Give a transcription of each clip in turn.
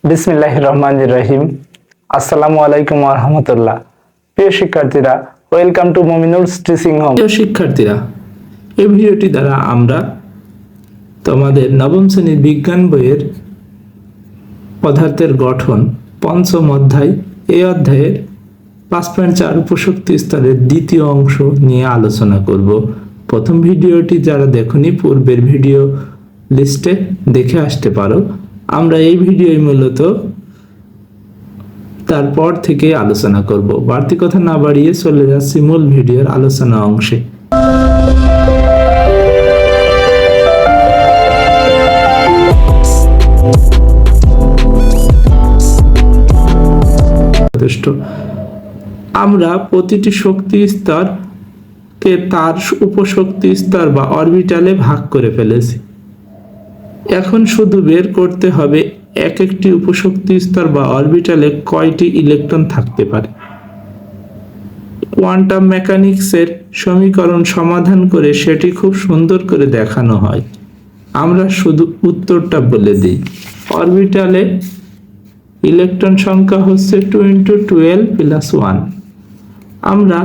বিসমিল্লাহির রহমানির রহিম। আসসালামু আলাইকুম ওয়া রাহমাতুল্লাহ। প্রিয় শিক্ষার্থীরা, ওয়েলকাম টু মুমিনুলস টিচিং হোম। প্রিয় শিক্ষার্থীরা, এই ভিডিওটি দ্বারা আমরা তোমাদের নবম শ্রেণীর বিজ্ঞান বইয়ের পদার্থের গঠন পঞ্চম অধ্যায় এই অধ্যায়ের 5.4 উপশক্তি স্তরের দ্বিতীয় অংশ নিয়ে আলোচনা করব। প্রথম ভিডিওটি যারা দেখনি পূর্বের ভিডিও লিস্টে দেখে আসতে পারো। আমরা এই ভিডিওয় মূলত তারপর থেকে আলোচনা করব। বাড়তি কথা না বাড়িয়ে চলে যাচ্ছি মূল ভিডিওর আলোচনা অংশে। আমরা প্রতিটি শক্তি স্তরকে তার উপশক্তি স্তর বা অরবিটালে ভাগ করে ফেলেছি। এখন শুধু বের করতে হবে এক একটি উপশক্তি স্তর বা অরবিটালে কয়টি ইলেকট্রন থাকতে পারে। কোয়ান্টাম মেকানিক্সের সমীকরণ সমাধান করে সেটি খুব সুন্দর করে দেখানো হয়। আমরা শুধু উত্তরটা বলে দিই। অরবিটালে ইলেকট্রন সংখ্যা হচ্ছে 2 × 12 + 1। আমরা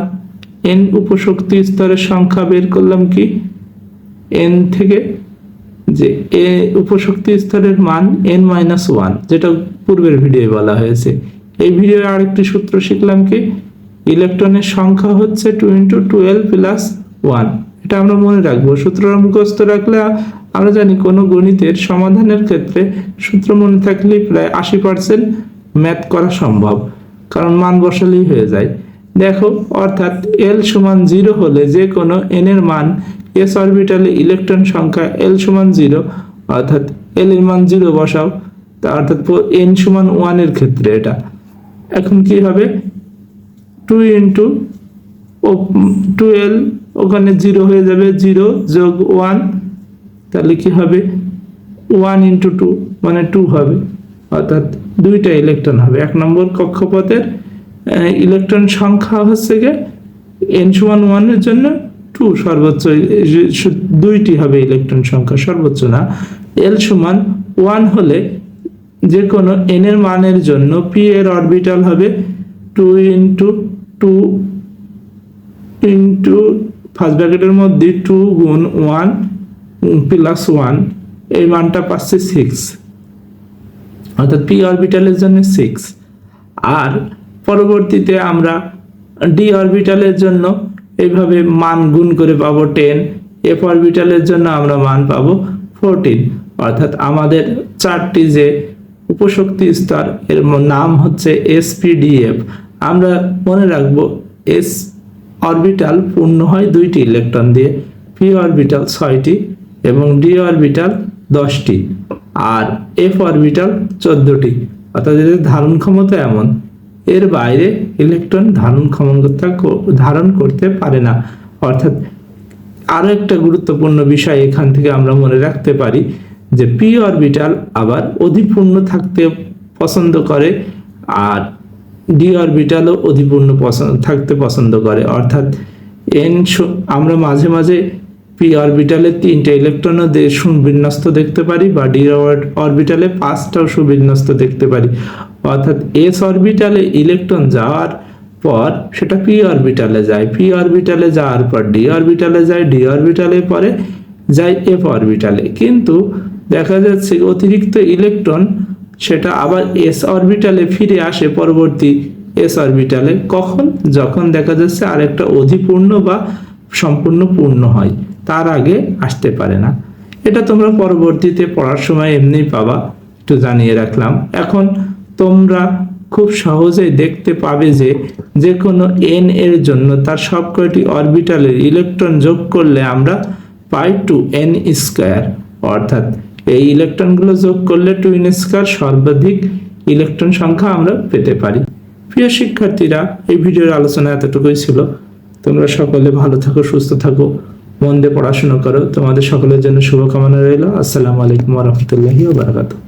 n উপশক্তি স্তরের সংখ্যা বের করলাম কি n থেকে, যে এ উপশক্তি স্তরের মান n-1, যেটা পূর্বের ভিডিওয়ে বলা হয়েছে। এই ভিডিওয়ে আরেকটি সূত্র শিখলাম কি ইলেকট্রনের সংখ্যা হচ্ছে 2 × 12 + 1। এটা আমরা মনে রাখবো। সূত্রটা মুখস্থ রাখলে আমরা জানি কোনো গণিতের সমাধানের ক্ষেত্রে সূত্র মনে থাকলে প্রায় 80% ম্যাথ করা সম্ভব, কারণ মান বসালেই হয়ে যায়। দেখো, অর্থাৎ L = 0 হলে যে কোনো n এর মান s অরবিটালে ইলেকট্রন সংখ্যা L = 0, অর্থাৎ L এর মান 0 বসাও, অর্থাৎ n = 1 এর ক্ষেত্রে এটা। এখন কি হবে 2 × 12, ওখানে 0 হয়ে যাবে, 0 + 1, তাহলে কি হবে 1 × 2 মানে 2 হবে, অর্থাৎ দুইটা ইলেকট্রন হবে। এক নম্বর কক্ষপথের ইলেকট্রন সংখ্যা হচ্ছে গিয়ে n = 1 এর জন্য 2, সর্বোচ্চ দুইটি হবে ইলেকট্রন সংখ্যা, সর্বোচ্চ না। L = 1 হলে যে কোনো n এর মানের জন্য p এর অরবিটাল হবে 2 × 2 ফার্স্ট ব্র্যাকেটের মধ্যে 2 × 1 + 1, এই মানটা পাচ্ছে 6, অর্থাৎ p অরবিটালের জন্য 6। আর পরবর্তীতে আমরা d অরবিটালের জন্য এইভাবে মান গুণ করে পাবো 10, f অরবিটালের জন্য আমরা মান পাবো 14, অর্থাৎ আমাদের চারটি যে উপশক্তি স্তর এর নাম হচ্ছে sp-df। আমরা মনে রাখবো s অরবিটাল পূর্ণ হয় 2টি ইলেকট্রন দিয়ে, p অরবিটাল 6টি এবং d অরবিটাল 10টি, আর f অরবিটাল 14টি। অর্থাৎ এদের ধারণ ক্ষমতা এমন, এর বাইরে ইলেকট্রন ধারণ করতে পারে না। অর্থাৎ আরো একটা গুরুত্বপূর্ণ বিষয় এখান থেকে আমরা মনে রাখতে পারি যে p অরবিটাল আবার অধিপূর্ণ থাকতে পছন্দ করে, আর d অরবিটালও অধিপূর্ণ থাকতে পছন্দ করে। অর্থাৎ আমরা মাঝে মাঝে p অরবিটালে 3টে ইলেকট্রনও সুবিন্যস্ত দেখতে পারি, বা d অরবিটালে 5টাও সুবিন্যস্ত দেখতে পারি। অর্থাৎ s অরবিটালে ইলেকট্রন যাওয়ার পর সেটা p অরবিটালে যায়, p অরবিটালে যাওয়ার পর d অরবিটালে যায়, d অরবিটালে পরে যায় f অরবিটালে। কিন্তু দেখা যাচ্ছে অতিরিক্ত ইলেকট্রন সেটা আবার s অরবিটালে ফিরে আসে পরবর্তী s অরবিটালে। কখন? যখন দেখা যাচ্ছে আরেকটা অধিপূর্ণ বা সম্পূর্ণ পূর্ণ হয়, তার আগে আসতে পারে না। এটা তোমরা পরবর্তীতে পড়ার সময় এমনি পাবা, একটু জানিয়ে রাখলাম। এখন তোমরা খুব সহজেই দেখতে পাবে যে যে কোনো n এর জন্য তার সবকটি অরবিটালের ইলেকট্রন যোগ করলে আমরা পাই 2n², অর্থাৎ এই ইলেকট্রনগুলো যোগ করলে 2n² সর্বাধিক ইলেকট্রন সংখ্যা আমরা পেতে পারি। প্রিয় শিক্ষার্থীরা, এই ভিডিওর আলোচনা এতটুকুই ছিল। তোমরা সকলে ভালো থাকো, সুস্থ থাকো, মন দিয়ে পড়াশোনা করো। তোমাদের সকলের জন্য শুভকামনা রইল। আসসালামু আলাইকুম ওয়া রাহমাতুল্লাহি ওয়া বারাকাতুহু।